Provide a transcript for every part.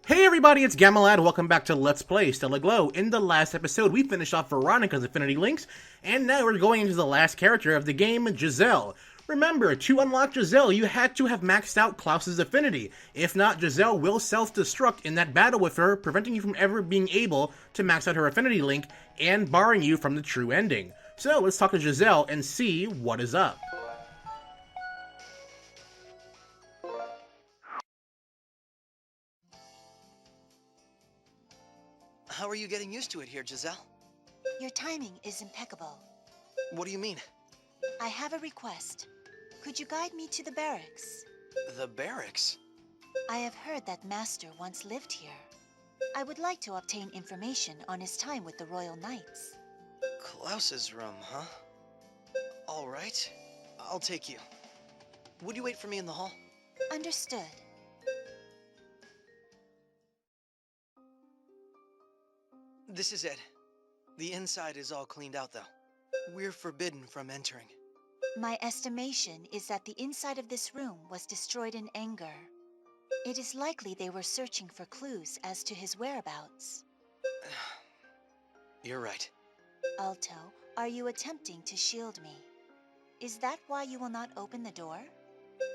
Hey everybody, it's Gamalad. Welcome back to Let's Play Stella Glow. In the last episode, we finished off Veronica's Affinity Links, and now we're going into the last character of the game, Giselle. Remember, to unlock Giselle, you had to have maxed out Klaus's affinity. If not, Giselle will self-destruct in that battle with her, preventing you from ever being able to max out her affinity link, and barring you from the true ending. So, let's talk to Giselle and see what is up. How are you getting used to it here, Giselle? Your timing is impeccable. What do you mean? I have a request. Could you guide me to the barracks? The barracks? I have heard that Master once lived here. I would like to obtain information on his time with the Royal Knights. Klaus's room, huh? All right. I'll take you. Would you wait for me in the hall? Understood. This is it. The inside is all cleaned out, though. We're forbidden from entering. My estimation is that the inside of this room was destroyed in anger. It is likely they were searching for clues as to his whereabouts. You're right. Alto, are you attempting to shield me? Is that why you will not open the door?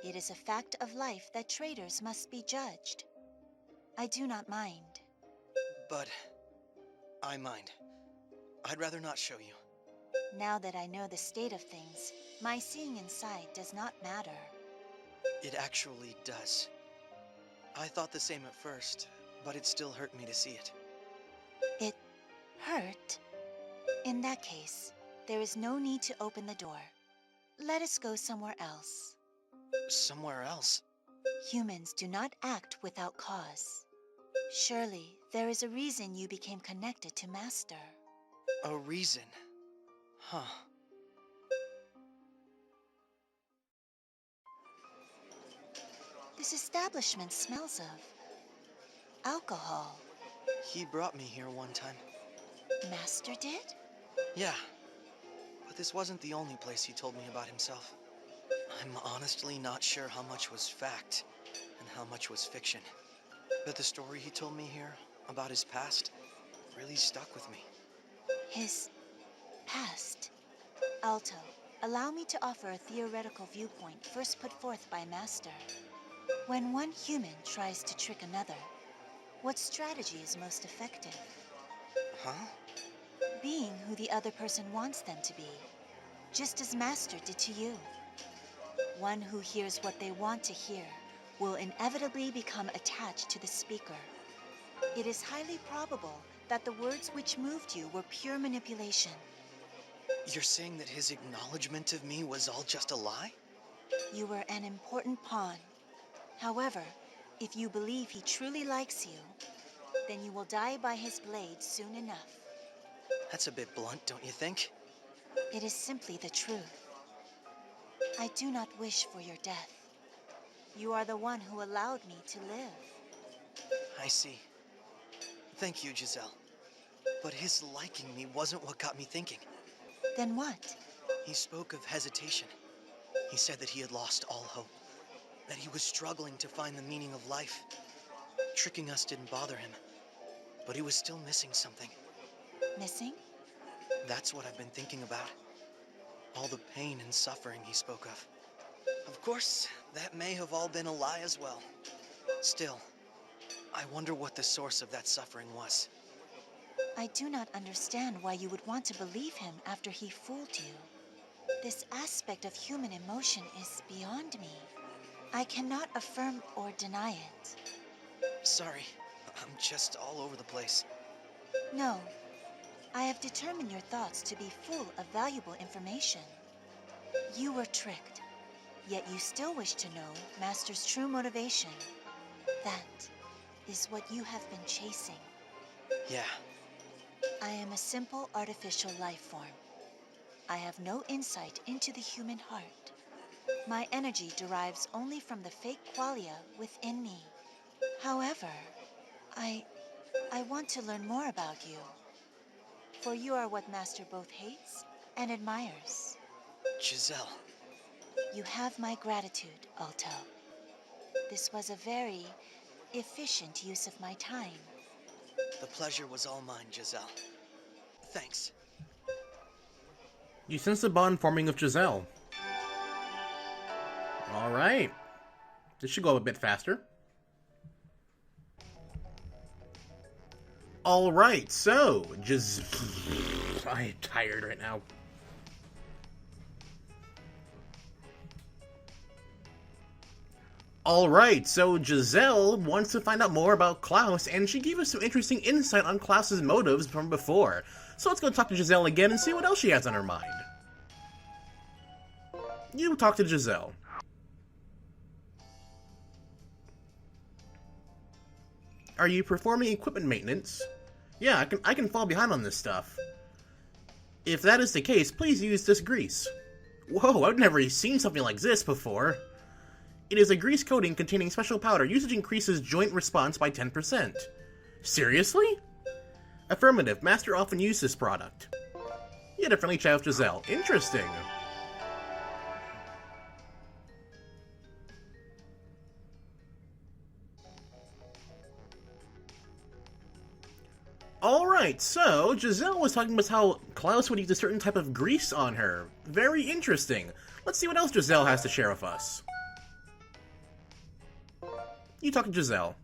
It is a fact of life that traitors must be judged. I do not mind. But I mind. I'd rather not show you. Now that I know the state of things, my seeing inside does not matter. It actually does. I thought the same at first, but it still hurt me to see it. It hurt? In that case, there is no need to open the door. Let us go somewhere else. Somewhere else? Humans do not act without cause. Surely, there is a reason you became connected to Master. A reason? Huh. This establishment smells of alcohol. He brought me here one time. Master did? Yeah. But this wasn't the only place he told me about himself. I'm honestly not sure how much was fact and how much was fiction. But the story he told me here about his past really stuck with me. His past. Alto, allow me to offer a theoretical viewpoint first put forth by Master. When one human tries to trick another, what strategy is most effective? Huh? Being who the other person wants them to be, just as Master did to you. One who hears what they want to hear will inevitably become attached to the speaker. It is highly probable that the words which moved you were pure manipulation. You're saying that his acknowledgement of me was all just a lie? You were an important pawn. However, if you believe he truly likes you, then you will die by his blade soon enough. That's a bit blunt, don't you think? It is simply the truth. I do not wish for your death. You are the one who allowed me to live. I see. Thank you, Giselle. But his liking me wasn't what got me thinking. Then what? He spoke of hesitation. He said that he had lost all hope. That he was struggling to find the meaning of life. Tricking us didn't bother him. But he was still missing something. Missing? That's what I've been thinking about. All the pain and suffering he spoke of. Of course, that may have all been a lie as well. Still, I wonder what the source of that suffering was. I do not understand why you would want to believe him after he fooled you. This aspect of human emotion is beyond me. I cannot affirm or deny it. Sorry, I'm just all over the place. No, I have determined your thoughts to be full of valuable information. You were tricked, yet you still wish to know Master's true motivation. That is what you have been chasing. Yeah. I am a simple artificial life form. I have no insight into the human heart. My energy derives only from the fake qualia within me. However, I want to learn more about you. For you are what Master both hates and admires. Giselle. You have my gratitude, Alto. This was a very efficient use of my time. The pleasure was all mine, Giselle. Thanks. You sense the bond forming with Giselle. Alright. This should go a bit faster. Alright, so, I'm tired right now. Alright, so Giselle wants to find out more about Klaus, and she gave us some interesting insight on Klaus's motives from before. So let's go talk to Giselle again and see what else she has on her mind. You talk to Giselle. Are you performing equipment maintenance? Yeah, I can fall behind on this stuff. If that is the case, please use this grease. Whoa, I've never seen something like this before. It is a grease coating containing special powder. Usage increases joint response by 10%. Seriously? Affirmative. Master often uses this product. You had a friendly chat with Giselle. Interesting. Alright, so Giselle was talking about how Klaus would use a certain type of grease on her. Very interesting. Let's see what else Giselle has to share with us. You talk to Giselle.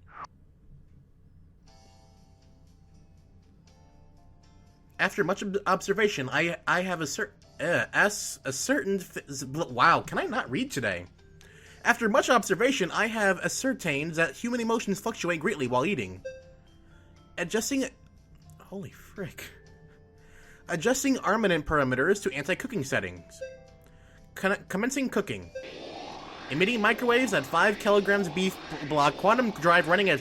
After much observation, I have a certain wow, can I not read today? After much observation, I have ascertained that human emotions fluctuate greatly while eating. Holy frick. Adjusting armament parameters to anti-cooking settings. Commencing cooking. Emitting microwaves at 5 kilograms beef block. Quantum drive running at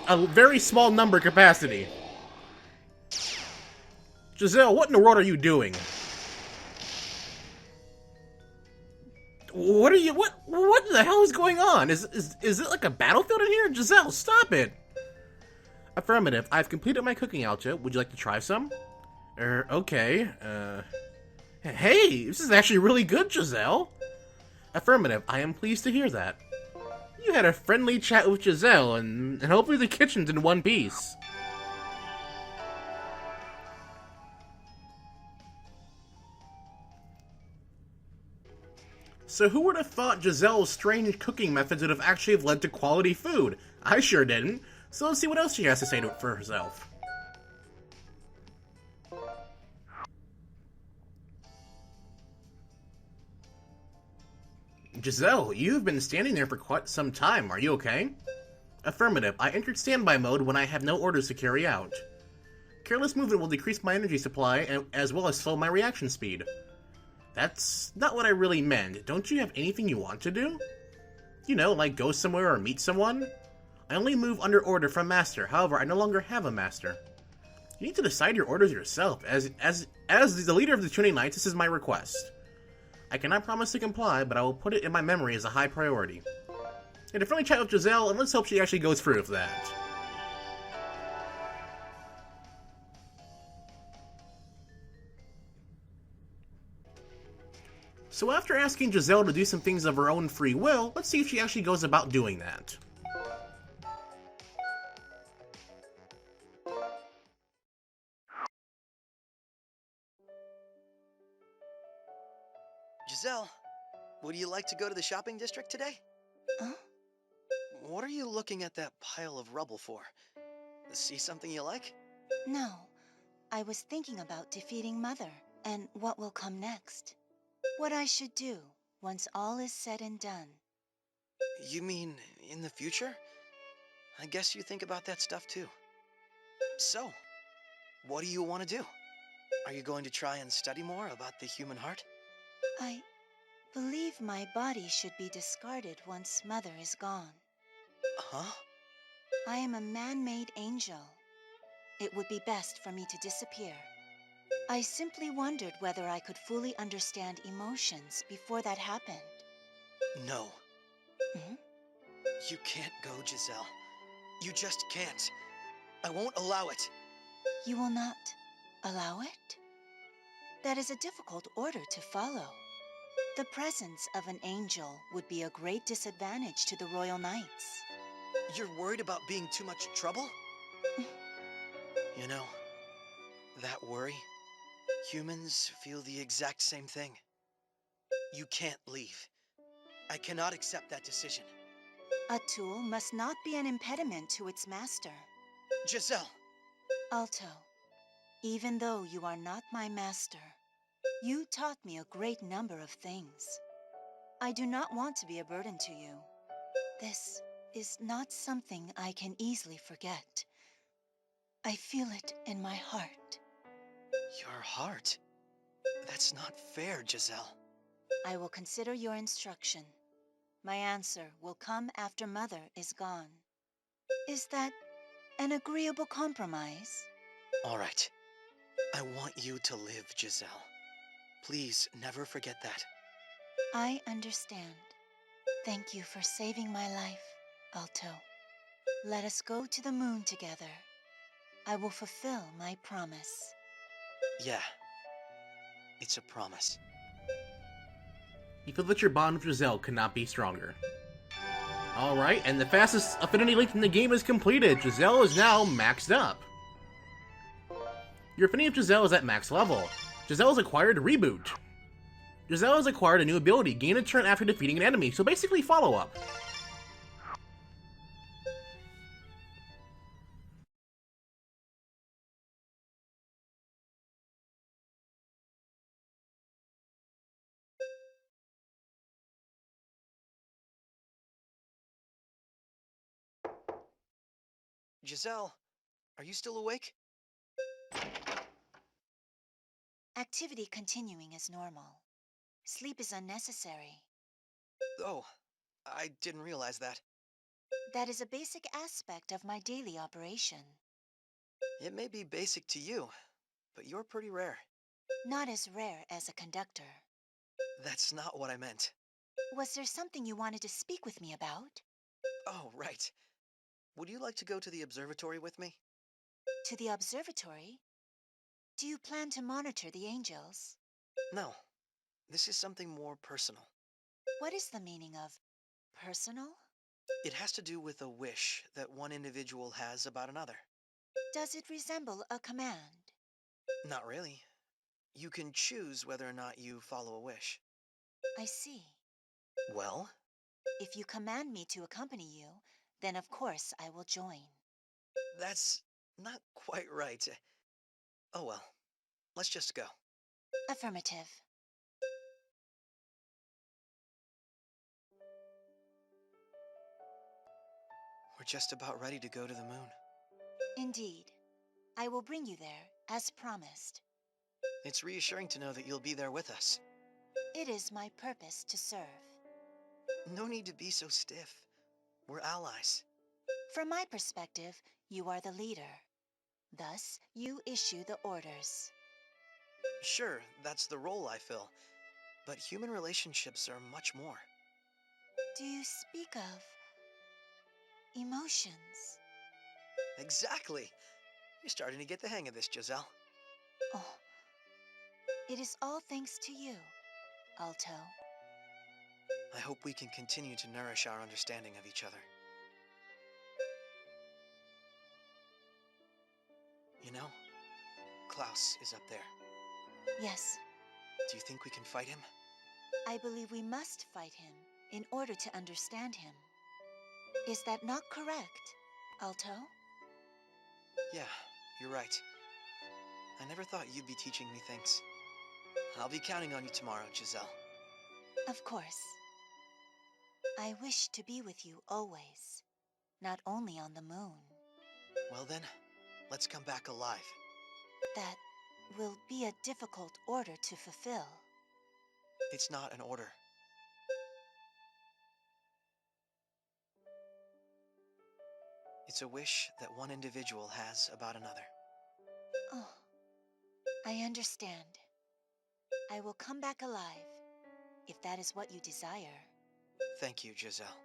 a very small number capacity. Giselle, what in the world are you doing? What the hell is going on? Is it like a battlefield in here? Giselle, stop it! Affirmative. I've completed my cooking, Alcha. Would you like to try some? Okay. Hey, this is actually really good, Giselle. Affirmative. I am pleased to hear that. You had a friendly chat with Giselle, and hopefully the kitchen's in one piece. So who would have thought Giselle's strange cooking methods would have actually led to quality food? I sure didn't. So let's see what else she has to say for herself. Giselle, you've been standing there for quite some time. Are you okay? Affirmative. I entered standby mode when I have no orders to carry out. Careless movement will decrease my energy supply as well as slow my reaction speed. That's not what I really meant. Don't you have anything you want to do? You know, like go somewhere or meet someone? I only move under order from Master. However, I no longer have a Master. You need to decide your orders yourself. As the leader of the Tuning Knights, this is my request. I cannot promise to comply, but I will put it in my memory as a high priority. Had a friendly chat with Giselle, and let's hope she actually goes through with that. So after asking Giselle to do some things of her own free will, let's see if she actually goes about doing that. Giselle, would you like to go to the shopping district today? Huh? What are you looking at that pile of rubble for? See something you like? No. I was thinking about defeating Mother and what will come next. What I should do once all is said and done. You mean in the future? I guess you think about that stuff too. So, what do you want to do? Are you going to try and study more about the human heart? I believe my body should be discarded once Mother is gone. Huh? I am a man-made angel. It would be best for me to disappear. I simply wondered whether I could fully understand emotions before that happened. No. Hmm? You can't go, Giselle. You just can't. I won't allow it. You will not allow it? That is a difficult order to follow. The presence of an angel would be a great disadvantage to the Royal Knights. You're worried about being too much trouble? You know, that worry, humans feel the exact same thing. You can't leave. I cannot accept that decision. A tool must not be an impediment to its master. Giselle! Alto, even though you are not my master, you taught me a great number of things. I do not want to be a burden to you. This is not something I can easily forget. I feel it in my heart. Your heart? That's not fair, Giselle. I will consider your instruction. My answer will come after Mother is gone. Is that an agreeable compromise? All right. I want you to live, Giselle. Please never forget that. I understand. Thank you for saving my life, Alto. Let us go to the moon together. I will fulfill my promise. Yeah, it's a promise. You feel that your bond with Giselle could not be stronger. Alright, and the fastest affinity link in the game is completed. Giselle is now maxed up. Your affinity with Giselle is at max level. Giselle has acquired Reboot. Giselle has acquired a new ability, gain a turn after defeating an enemy, so basically follow-up. Giselle, are you still awake? Activity continuing as normal. Sleep is unnecessary. Oh, I didn't realize that. That is a basic aspect of my daily operation. It may be basic to you, but you're pretty rare. Not as rare as a conductor. That's not what I meant. Was there something you wanted to speak with me about? Oh, right. Would you like to go to the observatory with me? To the observatory? Do you plan to monitor the angels? No, this is something more personal. What is the meaning of personal? It has to do with a wish that one individual has about another. Does it resemble a command? Not really. You can choose whether or not you follow a wish. I see. Well, If you command me to accompany you, then of course I will join. that's not quite right. Oh well, let's just go. Affirmative. We're just about ready to go to the moon. Indeed. I will bring you there, as promised. It's reassuring to know that you'll be there with us. It is my purpose to serve. No need to be so stiff. We're allies. From my perspective, you are the leader. Thus, you issue the orders. Sure, that's the role I fill. But human relationships are much more. Do you speak of emotions? Exactly. You're starting to get the hang of this, Giselle. Oh, it is all thanks to you, Alto. I hope we can continue to nourish our understanding of each other. You know, Klaus is up there. Yes, Do you think we can fight him? I believe we must fight him in order to understand him. Is that not correct, Alto? Yeah, you're right. I never thought you'd be teaching me things. I'll be counting on you tomorrow, Giselle. Of course. I wish to be with you always, not only on the moon. Well then, let's come back alive. That will be a difficult order to fulfill. It's not an order. It's a wish that one individual has about another. Oh, I understand. I will come back alive, if that is what you desire. Thank you, Giselle.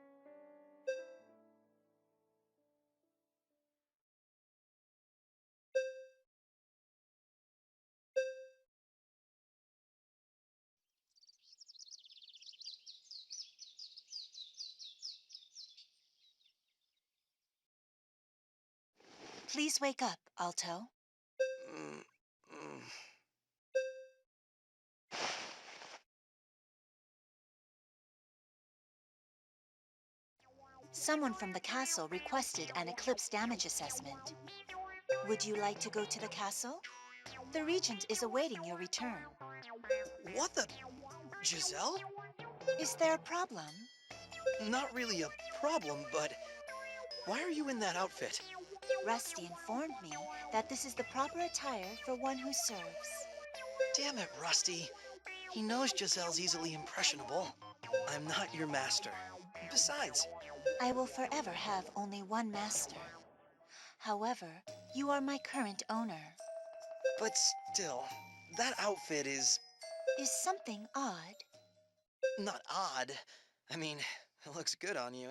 Please wake up, Alto. Mm, mm. Someone from the castle requested an eclipse damage assessment. Would you like to go to the castle? The regent is awaiting your return. What the? Giselle? Is there a problem? Not really a problem, but why are you in that outfit? Rusty informed me that this is the proper attire for one who serves. Damn it, Rusty. He knows Giselle's easily impressionable. I'm not your master. Besides, I will forever have only one master. However, you are my current owner. but still, that outfit is Is something odd? not odd. I mean, it looks good on you.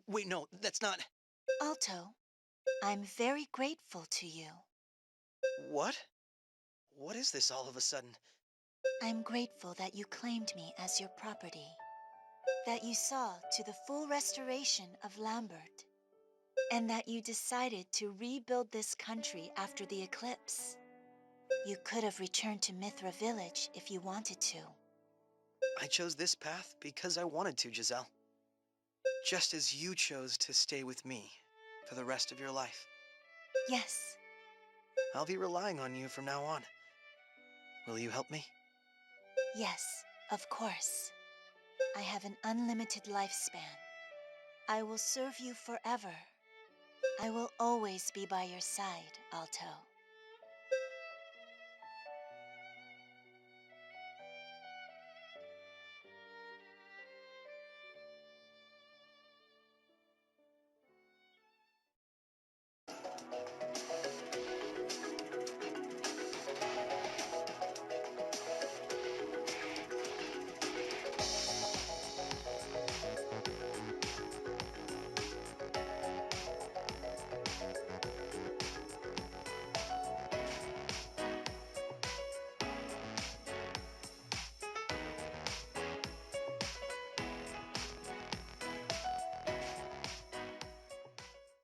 Wait, no, that's not. Alto, I'm very grateful to you. What? What is this all of a sudden? I'm grateful that you claimed me as your property, that you saw to the full restoration of Lambert, and that you decided to rebuild this country after the eclipse. You could have returned to Mithra Village if you wanted to. I chose this path because I wanted to, Giselle. Just as you chose to stay with me for the rest of your life. Yes, I'll be relying on you from now on. Will you help me? yes, of course. I have an unlimited lifespan. I will serve you forever. I will always be by your side, Alto.